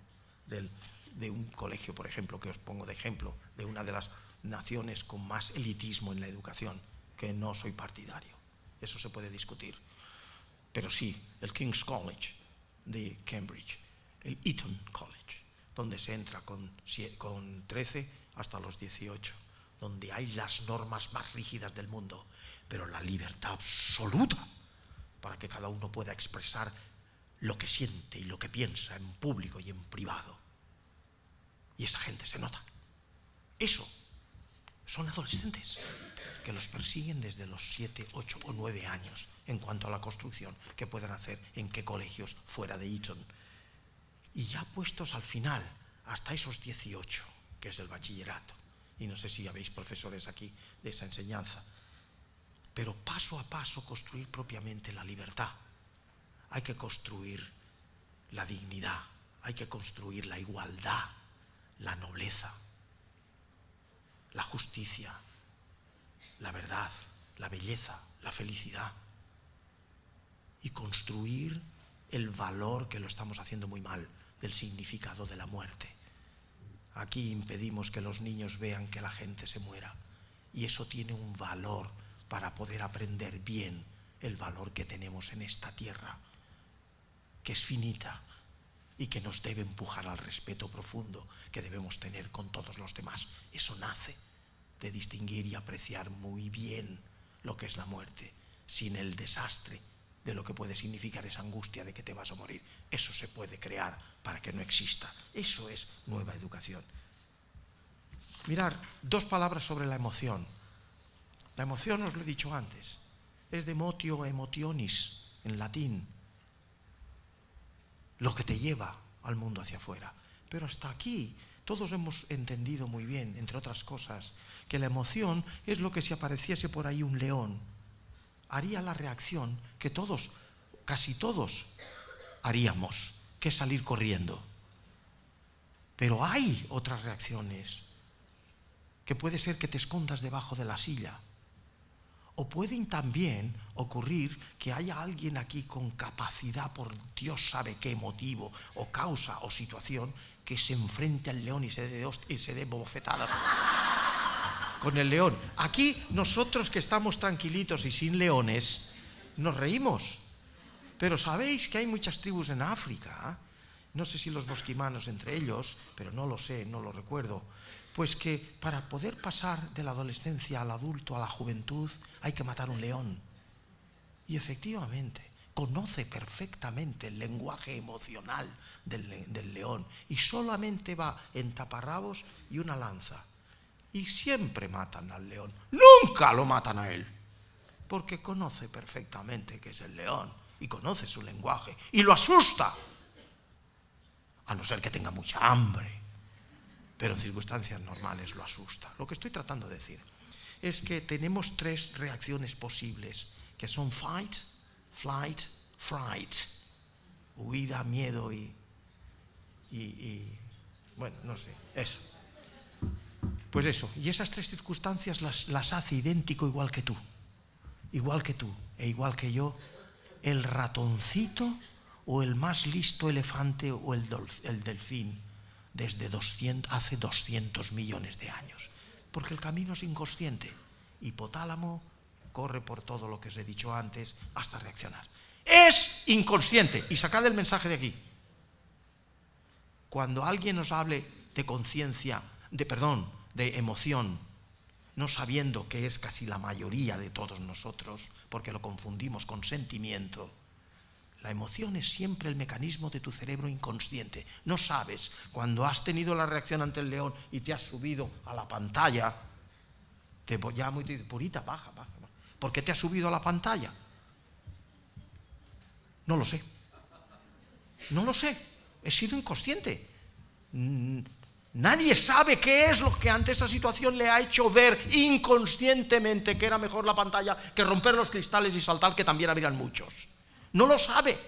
de un colegio, por ejemplo, que os pongo de ejemplo, de una de las naciones con más elitismo en la educación, que no soy partidario. Eso se puede discutir. Pero sí, el King's College de Cambridge, el Eton College, donde se entra con 13 hasta los 18, donde hay las normas más rígidas del mundo, pero la libertad absoluta para que cada uno pueda expresar lo que siente y lo que piensa en público y en privado. Y esa gente se nota. Eso son adolescentes que los persiguen desde los 7, 8 o 9 años en cuanto a la construcción que puedan hacer en qué colegios fuera de Eton. Y ya puestos al final, hasta esos 18, que es el bachillerato, y no sé si habéis profesores aquí de esa enseñanza, pero paso a paso construir propiamente la libertad. Hay que construir la dignidad, hay que construir la igualdad, la nobleza, la justicia, la verdad, la belleza, la felicidad, y construir el valor, que lo estamos haciendo muy mal, del significado de la muerte. Aquí impedimos que los niños vean que la gente se muera, y eso tiene un valor para poder aprender bien el valor que tenemos en esta tierra, que es finita y que nos debe empujar al respeto profundo que debemos tener con todos los demás. Eso nace de distinguir y apreciar muy bien lo que es la muerte, sin el desastre de lo que puede significar esa angustia de que te vas a morir. Eso se puede crear para que no exista. Eso es nueva educación. Mirar, 2 palabras sobre la emoción. La emoción, os lo he dicho antes, es de motio emotionis, en latín, lo que te lleva al mundo hacia afuera. Pero hasta aquí todos hemos entendido muy bien, entre otras cosas, que la emoción es lo que si apareciese por ahí un león, haría la reacción que todos, casi todos, haríamos, que es salir corriendo. Pero hay otras reacciones, que puede ser que te escondas debajo de la silla. O pueden también ocurrir que haya alguien aquí con capacidad, por Dios sabe qué motivo, o causa, o situación, que se enfrente al león y se dé bofetadas con el león. Aquí nosotros que estamos tranquilitos y sin leones, nos reímos. Pero sabéis que hay muchas tribus en África, no sé si los bosquimanos entre ellos, pero no lo sé, no lo recuerdo, pues que para poder pasar de la adolescencia al adulto, a la juventud, hay que matar un león. Y efectivamente, conoce perfectamente el lenguaje emocional del león, y solamente va en taparrabos y una lanza. Y siempre matan al león, nunca lo matan a él, porque conoce perfectamente que es el león, y conoce su lenguaje, y lo asusta, a no ser que tenga mucha hambre. Pero en circunstancias normales lo asusta. Lo que estoy tratando de decir es que tenemos 3 reacciones posibles, que son fight, flight, fright. Huida, miedo y bueno, no sé, eso. Pues eso, y esas 3 circunstancias las hace idéntico igual que tú e igual que yo, el ratoncito o el más listo elefante o el delfín, desde hace 200 millones de años. Porque el camino es inconsciente. Hipotálamo corre por todo lo que os he dicho antes hasta reaccionar. Es inconsciente. Y sacad el mensaje de aquí. Cuando alguien nos hable de conciencia, de emoción, no sabiendo que es casi la mayoría de todos nosotros, porque lo confundimos con sentimiento, la emoción es siempre el mecanismo de tu cerebro inconsciente. No sabes, cuando has tenido la reacción ante el león y te has subido a la pantalla, te llamo y te digo, Purita, baja. ¿Por qué te has subido a la pantalla? No lo sé. He sido inconsciente. Nadie sabe qué es lo que ante esa situación le ha hecho ver inconscientemente que era mejor la pantalla que romper los cristales y saltar, que también habrían muchos. No lo sabe.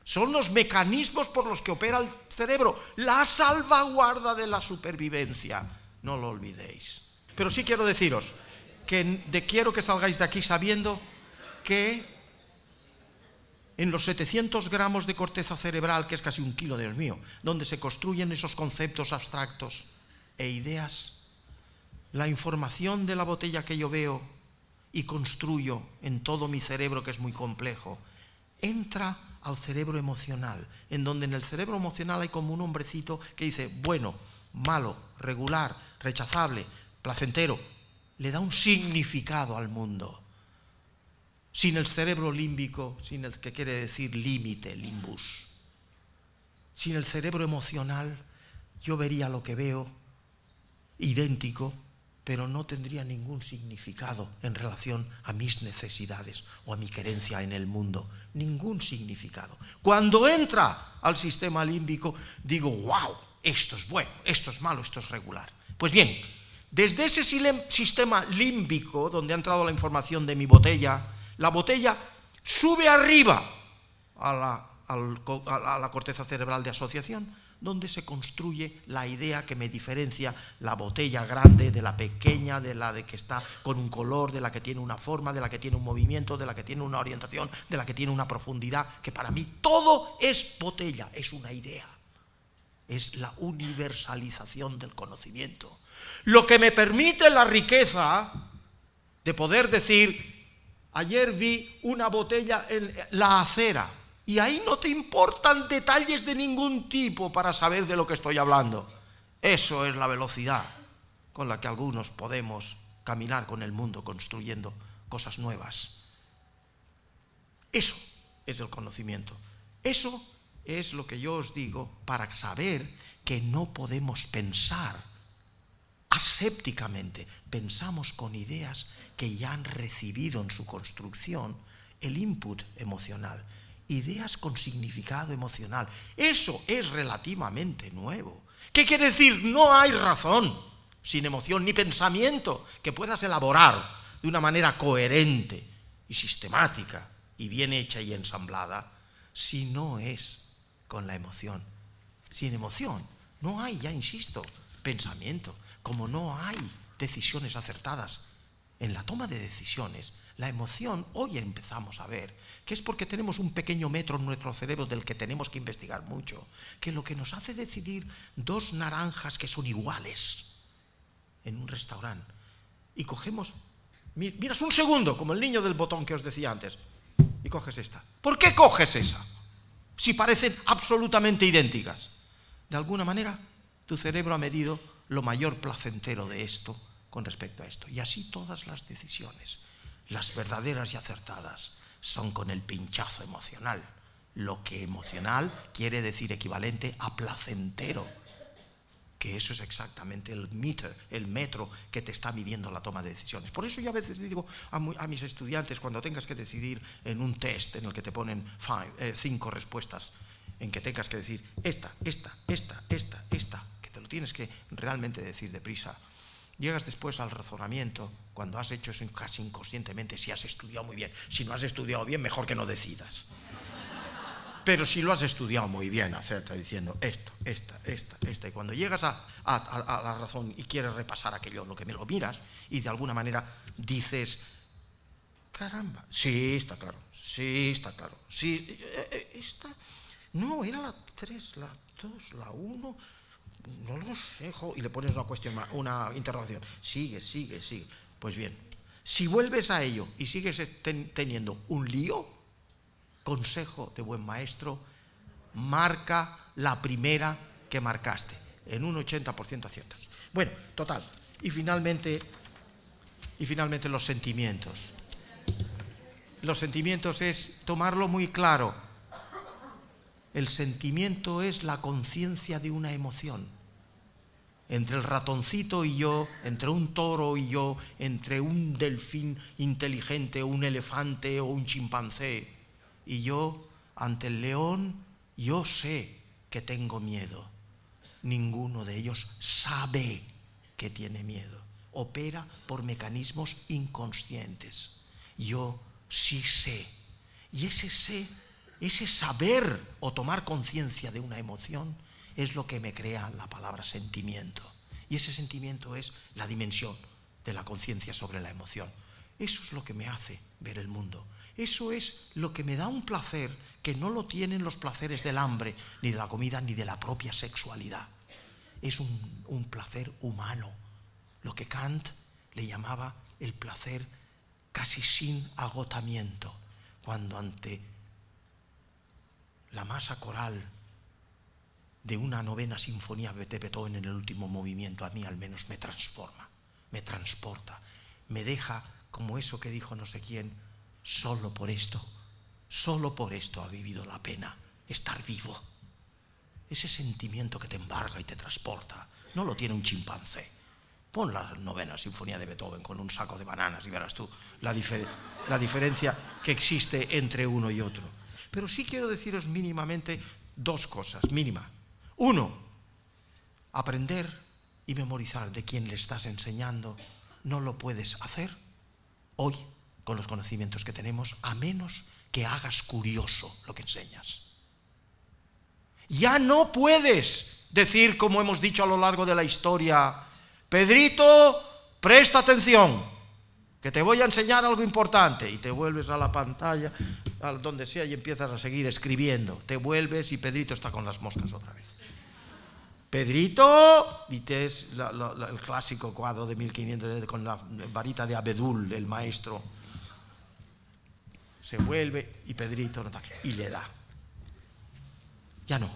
Son los mecanismos por los que opera el cerebro, la salvaguarda de la supervivencia. No lo olvidéis. Pero sí quiero deciros quiero que salgáis de aquí sabiendo que en los 700 gramos de corteza cerebral, que es casi 1 kilo, Dios mío, donde se construyen esos conceptos abstractos e ideas, la información de la botella que yo veo y construyo en todo mi cerebro, que es muy complejo, entra al cerebro emocional, en donde en el cerebro emocional hay como un hombrecito que dice bueno, malo, regular, rechazable, placentero, le da un significado al mundo. Sin el cerebro límbico, sin el que quiere decir límite, limbus. Sin el cerebro emocional, yo vería lo que veo idéntico, pero no tendría ningún significado en relación a mis necesidades o a mi querencia en el mundo. Ningún significado. Cuando entra al sistema límbico, digo, wow, esto es bueno, esto es malo, esto es regular. Pues bien, desde ese sistema límbico, donde ha entrado la información de mi botella, la botella sube arriba a la corteza cerebral de asociación, donde se construye la idea que me diferencia la botella grande de la pequeña, de la de que está con un color, de la que tiene una forma, de la que tiene un movimiento, de la que tiene una orientación, de la que tiene una profundidad, que para mí todo es botella, es una idea. Es la universalización del conocimiento. Lo que me permite la riqueza de poder decir, ayer vi una botella en la acera, y ahí no te importan detalles de ningún tipo para saber de lo que estoy hablando. Eso es la velocidad con la que algunos podemos caminar con el mundo construyendo cosas nuevas. Eso es el conocimiento. Eso es lo que yo os digo para saber que no podemos pensar asépticamente. Pensamos con ideas que ya han recibido en su construcción el input emocional. Ideas con significado emocional. Eso es relativamente nuevo. ¿Qué quiere decir? No hay razón sin emoción ni pensamiento que puedas elaborar de una manera coherente y sistemática y bien hecha y ensamblada si no es con la emoción. Sin emoción no hay, ya insisto, pensamiento. Como no hay decisiones acertadas en la toma de decisiones, la emoción hoy empezamos a ver que es porque tenemos un pequeño metro en nuestro cerebro del que tenemos que investigar mucho, que lo que nos hace decidir 2 naranjas que son iguales en un restaurante y cogemos, miras un segundo, como el niño del botón que os decía antes, y coges esta. ¿Por qué coges esa? Si parecen absolutamente idénticas. De alguna manera, tu cerebro ha medido lo mayor placentero de esto con respecto a esto. Y así todas las decisiones, las verdaderas y acertadas, son con el pinchazo emocional. Lo que emocional quiere decir equivalente a placentero, que eso es exactamente el metro que te está midiendo la toma de decisiones. Por eso yo a veces digo a mis estudiantes, cuando tengas que decidir en un test en el que te ponen 5 respuestas, en que tengas que decir esta, que te lo tienes que realmente decir deprisa, llegas después al razonamiento, cuando has hecho eso casi inconscientemente, si has estudiado muy bien. Si no has estudiado bien, mejor que no decidas. Pero si lo has estudiado muy bien, acerta diciendo esto, esta. Y cuando llegas a la razón y quieres repasar aquello, lo que me lo miras, y de alguna manera dices, caramba, sí, está claro, sí, esta, no, era la 3, la 2, la 1, no lo sé, y le pones una interrogación, sigue. Pues bien, si vuelves a ello y sigues teniendo un lío, consejo de buen maestro, marca la primera que marcaste, en un 80% aciertas. Bueno, total, y finalmente los sentimientos. Los sentimientos es tomarlo muy claro. El sentimiento es la conciencia de una emoción. Entre el ratoncito y yo, entre un toro y yo, entre un delfín inteligente, un elefante o un chimpancé y yo, ante el león, yo sé que tengo miedo. Ninguno de ellos sabe que tiene miedo. Opera por mecanismos inconscientes. Yo sí sé. Y ese saber o tomar conciencia de una emoción es lo que me crea la palabra sentimiento. Y ese sentimiento es la dimensión de la conciencia sobre la emoción. Eso es lo que me hace ver el mundo. Eso es lo que me da un placer que no lo tienen los placeres del hambre, ni de la comida, ni de la propia sexualidad. Es un placer humano, lo que Kant le llamaba el placer casi sin agotamiento, cuando ante la masa coral de una novena sinfonía de Beethoven en el último movimiento, a mí al menos me transforma, me transporta, me deja como eso que dijo no sé quién, solo por esto ha vivido la pena estar vivo. Ese sentimiento que te embarga y te transporta, no lo tiene un chimpancé. Pon la novena sinfonía de Beethoven con un saco de bananas y verás tú la diferencia que existe entre uno y otro. Pero sí quiero deciros mínimamente dos cosas, mínima. Uno, aprender y memorizar de quien le estás enseñando no lo puedes hacer hoy con los conocimientos que tenemos, a menos que hagas curioso lo que enseñas. Ya no puedes decir, como hemos dicho a lo largo de la historia, Pedrito, presta atención, que te voy a enseñar algo importante, y te vuelves a la pantalla, a donde sea, y empiezas a seguir escribiendo. Te vuelves y Pedrito está con las moscas otra vez. Pedrito, y es el clásico cuadro de 1500 con la varita de Abedul, el maestro, se vuelve y Pedrito y le da. Ya no.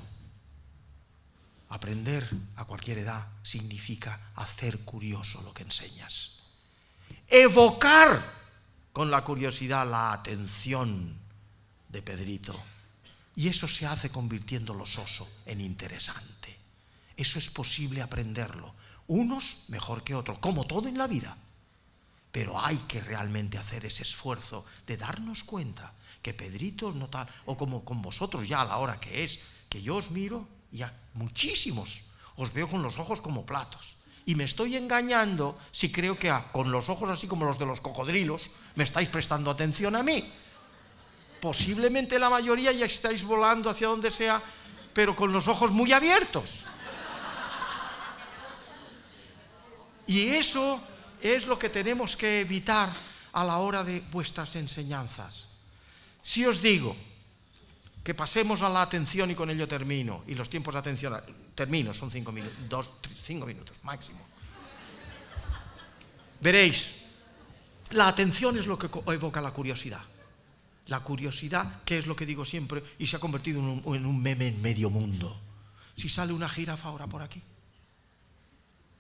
Aprender a cualquier edad significa hacer curioso lo que enseñas. Evocar con la curiosidad la atención de Pedrito. Y eso se hace convirtiendo lo soso en interesante. Eso es posible aprenderlo. Unos mejor que otros, como todo en la vida. Pero hay que realmente hacer ese esfuerzo de darnos cuenta que Pedrito no tal, o como con vosotros ya a la hora que es, que yo os miro y a muchísimos os veo con los ojos como platos. Y me estoy engañando si creo que con los ojos así como los de los cocodrilos me estáis prestando atención a mí. Posiblemente la mayoría ya estáis volando hacia donde sea, pero con los ojos muy abiertos. Y eso es lo que tenemos que evitar a la hora de vuestras enseñanzas. Si os digo que pasemos a la atención, y con ello termino, y los tiempos de atención, termino, son 5 minutos, 5 minutos máximo. Veréis, la atención es lo que evoca la curiosidad. La curiosidad, que es lo que digo siempre, y se ha convertido en un meme en medio mundo. Si sale una jirafa ahora por aquí,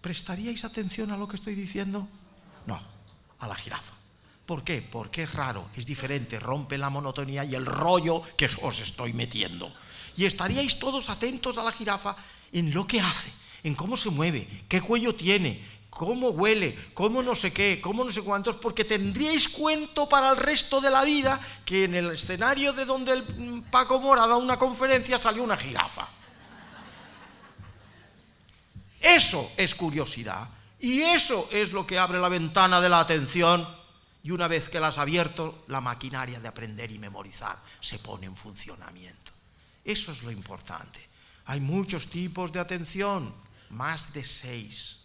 ¿prestaríais atención a lo que estoy diciendo? No, a la jirafa. ¿Por qué? Porque es raro, es diferente, rompe la monotonía y el rollo que os estoy metiendo. Y estaríais todos atentos a la jirafa en lo que hace, en cómo se mueve, qué cuello tiene, cómo huele, cómo no sé qué, cómo no sé cuántos, porque tendríais cuento para el resto de la vida que en el escenario de donde el Paco Mora da una conferencia salió una jirafa. Eso es curiosidad, y eso es lo que abre la ventana de la atención. Y una vez que la has abierto, la maquinaria de aprender y memorizar se pone en funcionamiento. Eso es lo importante. Hay muchos tipos de atención, más de 6,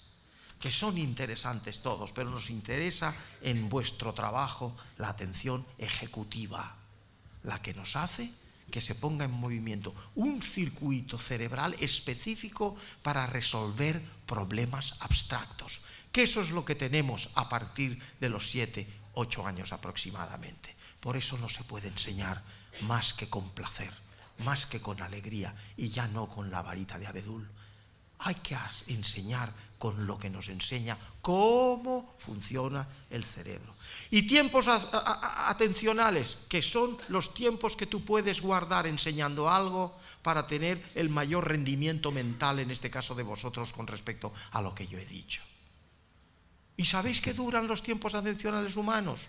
que son interesantes todos, pero nos interesa en vuestro trabajo la atención ejecutiva, la que nos hace que se ponga en movimiento un circuito cerebral específico para resolver problemas abstractos, que eso es lo que tenemos a partir de los 7, 8 años aproximadamente. Por eso no se puede enseñar más que con placer, más que con alegría, y ya no con la varita de Abedul. Hay que enseñar con lo que nos enseña cómo funciona el cerebro. Y tiempos atencionales, que son los tiempos que tú puedes guardar enseñando algo para tener el mayor rendimiento mental, en este caso de vosotros, con respecto a lo que yo he dicho. ¿Y sabéis qué duran los tiempos atencionales humanos?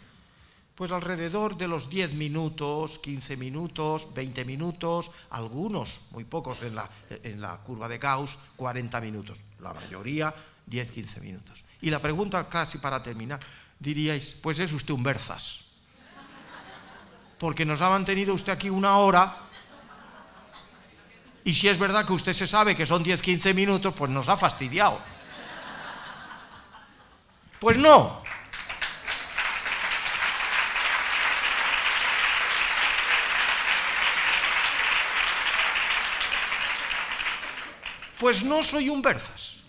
Pues alrededor de los 10 minutos, 15 minutos, 20 minutos, algunos, muy pocos en la curva de Gauss, 40 minutos. La mayoría, 10, 15 minutos. Y la pregunta casi para terminar, diríais, pues es usted un berzas. Porque nos ha mantenido usted aquí 1 hora, y si es verdad que usted se sabe que son 10, 15 minutos, pues nos ha fastidiado. Pues no. Pues no soy un Berzas.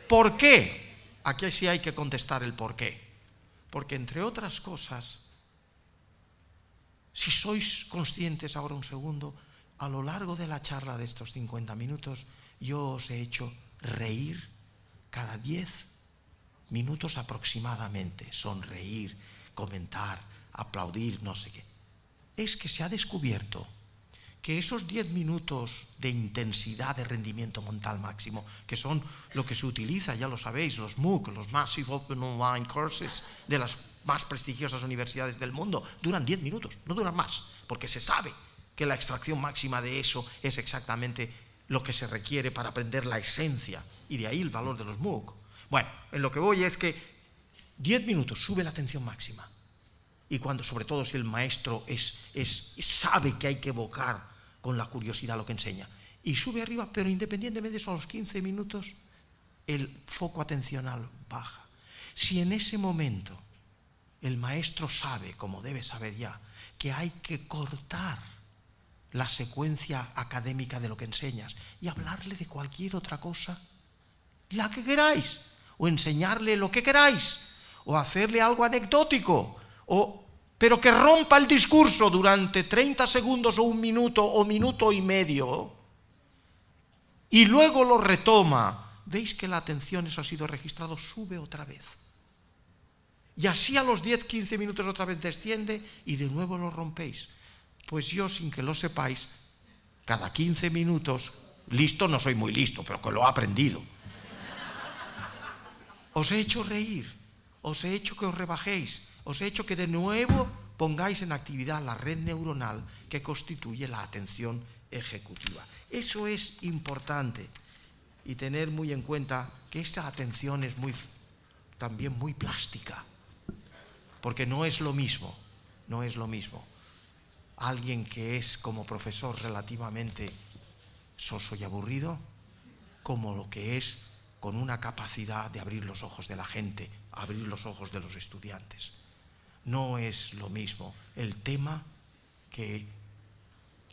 ¿Por qué? Aquí sí hay que contestar el por qué. Porque, entre otras cosas, si sois conscientes ahora un segundo, a lo largo de la charla de estos 50 minutos, yo os he hecho reír cada 10 minutos aproximadamente. Sonreír, comentar, aplaudir, no sé qué. Es que se ha descubierto que esos 10 minutos de intensidad de rendimiento mental máximo, que son lo que se utiliza, ya lo sabéis, los MOOC, los Massive Open Online Courses de las más prestigiosas universidades del mundo, duran 10 minutos, no duran más, porque se sabe que la extracción máxima de eso es exactamente lo que se requiere para aprender la esencia, y de ahí el valor de los MOOC. Bueno, en lo que voy es que 10 minutos sube la atención máxima, y cuando, sobre todo si el maestro sabe que hay que evocar con la curiosidad lo que enseña, y sube arriba, pero independientemente de eso, a los 15 minutos el foco atencional baja. Si en ese momento el maestro sabe, como debe saber ya, que hay que cortar la secuencia académica de lo que enseñas y hablarle de cualquier otra cosa, la que queráis, o enseñarle lo que queráis, o hacerle algo anecdótico, pero que rompa el discurso durante 30 segundos o un minuto o minuto y medio, y luego lo retoma, veis que la atención, eso ha sido registrado, sube otra vez. Y así a los 10-15 minutos otra vez desciende y de nuevo lo rompéis. Pues yo, sin que lo sepáis, cada 15 minutos, listo, no soy muy listo, pero que lo he aprendido, os he hecho reír, os he hecho que os rebajéis, os he hecho que de nuevo pongáis en actividad la red neuronal que constituye la atención ejecutiva. Eso es importante, y tener muy en cuenta que esa atención es también muy plástica, porque no es lo mismo alguien que es como profesor relativamente soso y aburrido, como lo que es con una capacidad de abrir los ojos de la gente, abrir los ojos de los estudiantes. No es lo mismo el tema, que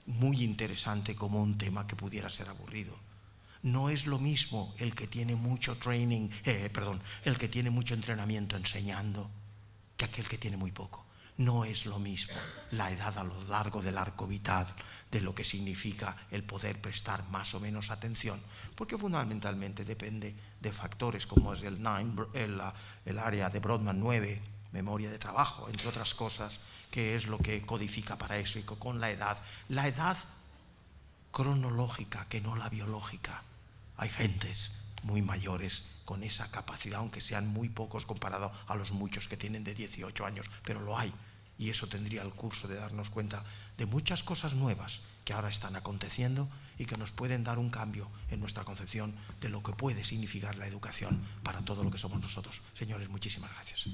muy interesante, como un tema que pudiera ser aburrido. No es lo mismo el que tiene mucho el que tiene mucho entrenamiento enseñando, que aquel que tiene muy poco. No es lo mismo la edad a lo largo del arco vital de lo que significa el poder prestar más o menos atención, porque fundamentalmente depende de factores como es el área de Brodmann 9, memoria de trabajo, entre otras cosas, que es lo que codifica para eso, y con la edad cronológica, que no la biológica. Hay gentes muy mayores con esa capacidad, aunque sean muy pocos comparado a los muchos que tienen de 18 años, pero lo hay. Y eso tendría el curso de darnos cuenta de muchas cosas nuevas que ahora están aconteciendo y que nos pueden dar un cambio en nuestra concepción de lo que puede significar la educación para todo lo que somos nosotros. Señores, muchísimas gracias.